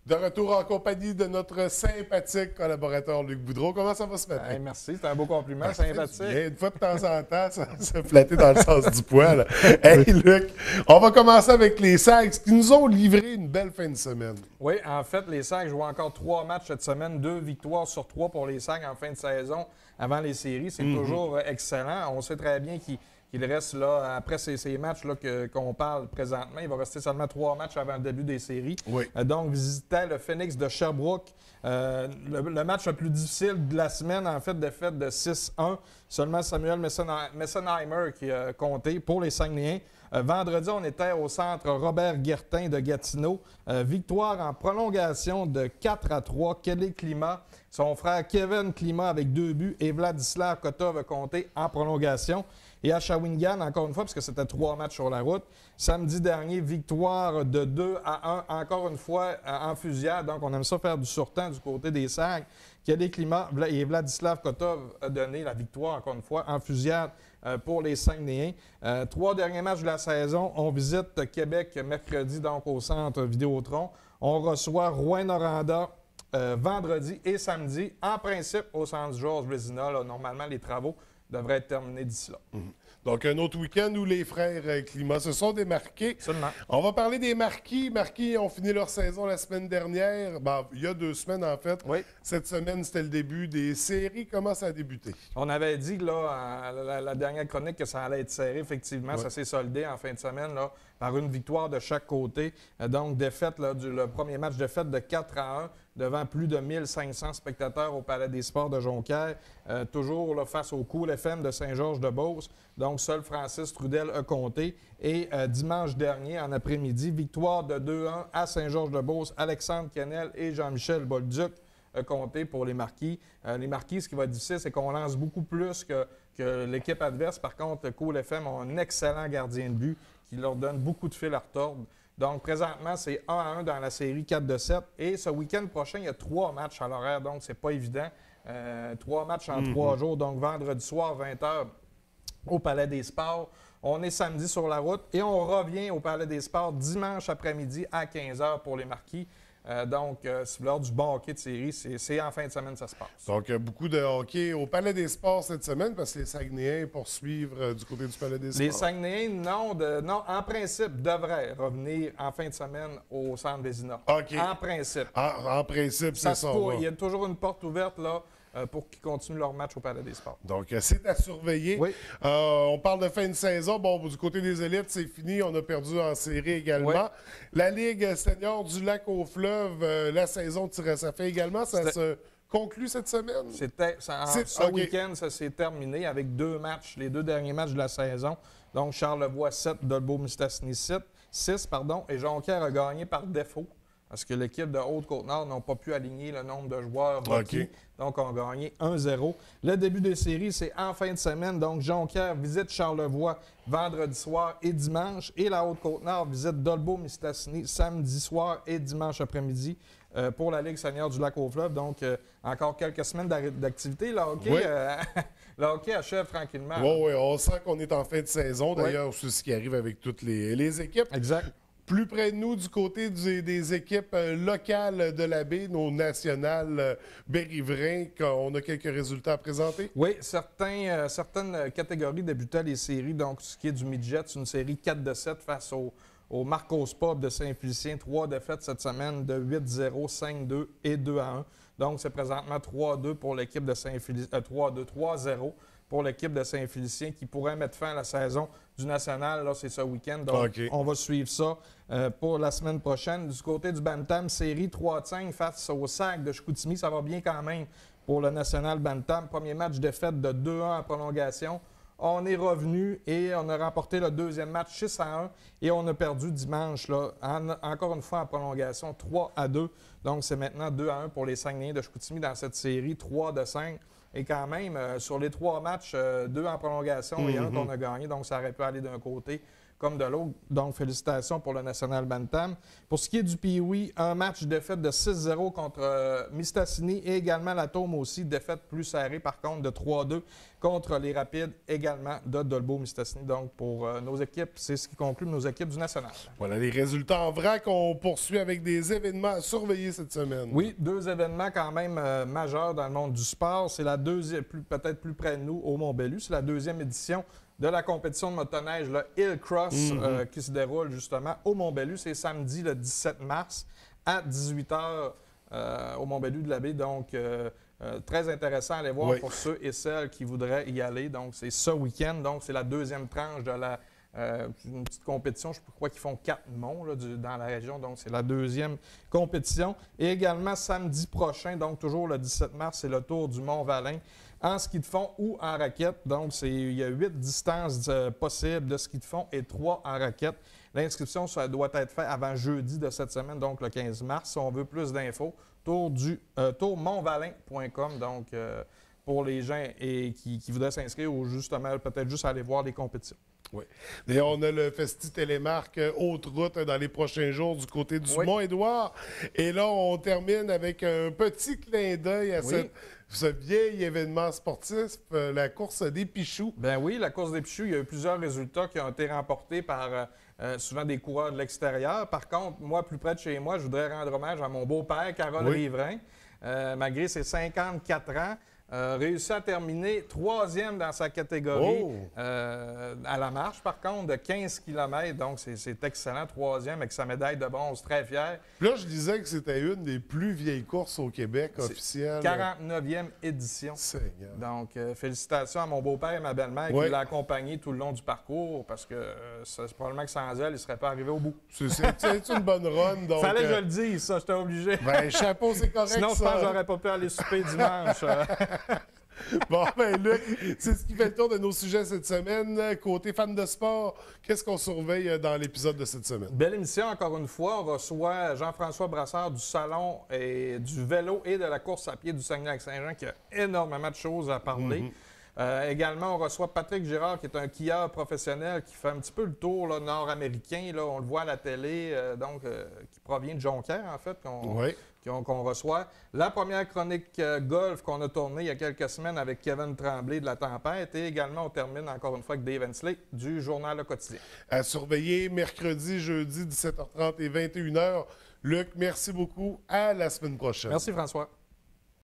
De retour en compagnie de notre sympathique collaborateur Luc Boudreau. Comment ça va ce matin? Hey, merci, c'est un beau compliment, sympathique. Bien, une fois de temps en temps, ça se flatter dans le sens du poil. Hey Luc, on va commencer avec les Sags qui nous ont livré une belle fin de semaine. Oui, en fait, les Sags jouent encore 3 matchs cette semaine, 2 victoires sur 3 pour les Sags en fin de saison avant les séries. C'est toujours excellent. On sait très bien qu'il reste là, après ces matchs-là qu'on parle présentement, il va rester seulement 3 matchs avant le début des séries. Oui. Donc, visitait le Phoenix de Sherbrooke. Le match le plus difficile de la semaine, en fait, défaite de 6-1. Seulement Samuel Messenheimer qui a compté pour les Saguenayens. Vendredi, on était au centre Robert Guertin de Gatineau. Victoire en prolongation de 4-3. Kelly Climat, son frère Kevin Climat avec 2 buts et Vladislav Kotov a compté en prolongation. Et à Shawinigan, encore une fois, parce que c'était 3 matchs sur la route, samedi dernier, victoire de 2-1, encore une fois en fusillade. Donc, on aime ça faire du surtemps du côté des Sags. Kelly Climat et Vladislav Kotov a donné la victoire, encore une fois, en fusillade pour les Saguenayens. 3 derniers matchs de la saison. On visite Québec mercredi, donc au centre Vidéotron. On reçoit Rouyn-Noranda vendredi et samedi, en principe, au centre Georges Vézina. Normalement, les travaux devrait être terminé d'ici là. Donc, un autre week-end où les frères Climat se sont démarqués. Absolument. On va parler des Marquis. Marquis ont fini leur saison la semaine dernière. Ben, il y a 2 semaines, en fait. Oui. Cette semaine, c'était le début des séries. Comment ça a débuté? On avait dit là, la dernière chronique que ça allait être serré. Effectivement, Ouais. ça s'est soldé en fin de semaine là, par une victoire de chaque côté. Donc, défaite, là, le premier match, défaite de 4-1 devant plus de 1500 spectateurs au Palais des Sports de Jonquière. Toujours là, face au Cool FM de Saint-Georges-de-Beauce. Donc, seul Francis Trudel a compté. Et dimanche dernier, en après-midi, victoire de 2-1 à Saint-Georges-de-Beauce. Alexandre Kennel et Jean-Michel Bolduc a compté pour les Marquis. Les Marquis, ce qui va être difficile, c'est qu'on lance beaucoup plus que l'équipe adverse. Par contre, Cool FM a un excellent gardien de but qui leur donne beaucoup de fil à retordre. Donc, présentement, c'est 1-1 dans la série 4-7. Et ce week-end prochain, il y a 3 matchs à l'horaire, donc c'est pas évident. 3 matchs en 3 jours, donc vendredi soir, 20h, au Palais des Sports. On est samedi sur la route et on revient au Palais des Sports dimanche après-midi à 15h pour les Marquis. Donc, c'est lors du bon hockey de série, c'est en fin de semaine que ça se passe. Donc, beaucoup de hockey au Palais des Sports cette semaine parce que les Saguenayens poursuivent du côté du Palais des Sports. Les Saguenayens, non, en principe, devraient revenir en fin de semaine au centre Vézina. OK. En principe. En principe, c'est ça. Il y a toujours une porte ouverte là, pour qu'ils continuent leur match au Palais des Sports. Donc, c'est à surveiller. Oui. On parle de fin de saison. Bon, du côté des élites, c'est fini. On a perdu en série également. Oui. La Ligue senior du lac au fleuve, la saison tire à sa fin également. Ça se conclut cette semaine? Ce week-end, ça s'est terminé avec 2 matchs, les 2 derniers matchs de la saison. Donc, Charlevoix 7, Dolbeau-Mistassini 6, et Jonquière a gagné par défaut. Parce que l'équipe de Haute-Côte-Nord n'a pas pu aligner le nombre de joueurs requis. OK. Donc, on a gagné 1-0. Le début des séries, c'est en fin de semaine. Donc, Jonquière visite Charlevoix vendredi soir et dimanche. Et la Haute-Côte-Nord visite Dolbeau-Mistassini samedi soir et dimanche après-midi pour la Ligue senior du Lac-aux-Fleuves. Donc, encore quelques semaines d'activité. Le hockey, Oui. le hockey achève tranquillement. Oui, on sent qu'on est en fin de saison. D'ailleurs, c'est ce qui arrive avec toutes les équipes. Exact. Plus près de nous, du côté des équipes locales de la baie, nos nationales berry-riverains, on a quelques résultats à présenter? Oui, certaines catégories débutaient les séries. Donc, ce qui est du midget, c'est une série 4-7 face au Marcos Pub de Saint-Félicien. 3 défaites cette semaine de 8-0, 5-2 et 2-1. Donc, c'est présentement 3-2 pour l'équipe de Saint-Félicien. 3-0 pour l'équipe de Saint-Félicien qui pourrait mettre fin à la saison du national. Là, c'est ce week-end. Donc, OK. on va suivre ça pour la semaine prochaine. Du côté du Bantam, série 3-5 face au SAC de Chicoutimi. Ça va bien quand même pour le national Bantam. Premier match défaite de 2-1 en prolongation. On est revenu et on a remporté le deuxième match 6-1 et on a perdu dimanche, là, encore une fois en prolongation, 3-2. Donc, c'est maintenant 2-1 pour les Saguenayens de Chicoutimi dans cette série, 3-5. Et quand même, sur les 3 matchs, 2 en prolongation et 1 qu'on a gagné, donc ça aurait pu aller d'un côté comme de l'autre. Donc, félicitations pour le National Bantam. Pour ce qui est du Pee-Wee, un match défaite de 6-0 contre Mistassini et également l'Atome aussi, défaite plus serrée par contre de 3-2 contre les Rapides également de Dolbeau-Mistassini. Donc, pour nos équipes, c'est ce qui conclut nos équipes du National. Voilà les résultats en vrac. On poursuit avec des événements à surveiller cette semaine. Oui, 2 événements quand même majeurs dans le monde du sport. C'est la deuxième, peut-être plus près de nous, au Mont-Bellu. C'est la 2e édition de la compétition de motoneige, le Hill Cross, qui se déroule justement au Mont-Bellu. C'est samedi le 17 mars à 18h au Mont-Bellu de la Baie. Donc, très intéressant à aller voir pour ceux et celles qui voudraient y aller. Donc, c'est ce week-end. Donc, c'est la 2e tranche de la une petite compétition. Je crois qu'ils font 4 monts là, dans la région. Donc, c'est la 2e compétition. Et également, samedi prochain, donc toujours le 17 mars, c'est le Tour du Mont-Valin en ski de fond ou en raquette. Donc, il y a 8 distances possibles de ski de fond et 3 en raquette. L'inscription, ça doit être faite avant jeudi de cette semaine, donc le 15 mars. Si on veut plus d'infos, tourmontvalin.com. Donc, pour les gens qui voudraient s'inscrire ou justement peut-être juste aller voir les compétitions. Oui. D'ailleurs, on a le Festi Télémarque Haute Route dans les prochains jours du côté du Mont-Édouard. Et là, on termine avec un petit clin d'œil à ce vieil événement sportif, la course des Pichoux. Ben oui, la course des Pichoux, il y a eu plusieurs résultats qui ont été remportés par souvent des coureurs de l'extérieur. Par contre, moi, plus près de chez moi, je voudrais rendre hommage à mon beau-père, Carole Riverain. Malgré ses 54 ans, réussi à terminer 3e dans sa catégorie à la marche, par contre, de 15 km. Donc, c'est excellent, 3e avec sa médaille de bronze, très fier. Là, je disais que c'était une des plus vieilles courses au Québec officielles. 49e édition. Seigneur. Donc, félicitations à mon beau-père et ma belle-mère qui l'ont accompagné tout le long du parcours parce que c'est probablement que sans elle, il ne serait pas arrivé au bout. C'est une bonne run. Donc, fallait que je le dise, ça, j'étais obligé. Ben, chapeau, c'est correct. Sinon, je pense que j'aurais pas pu aller souper dimanche. Bon, ben Luc, c'est ce qui fait le tour de nos sujets cette semaine. Côté fan de sport, qu'est-ce qu'on surveille dans l'épisode de cette semaine? Belle émission, encore une fois. On reçoit Jean-François Brassard du Salon et du vélo et de la course à pied du Saguenay-Lac-Saint-Jean qui a énormément de choses à parler. Également, on reçoit Patrick Girard, qui est un skieur professionnel qui fait un petit peu le tour nord-américain. Là, on le voit à la télé, qui provient de Jonquière, en fait, qu'on reçoit. La première chronique golf qu'on a tournée il y a quelques semaines avec Kevin Tremblay de La Tempête. Et également, on termine encore une fois avec Dave Hensley du Journal Le Quotidien. À surveiller mercredi, jeudi, 17h30 et 21h. Luc, merci beaucoup. À la semaine prochaine. Merci, François.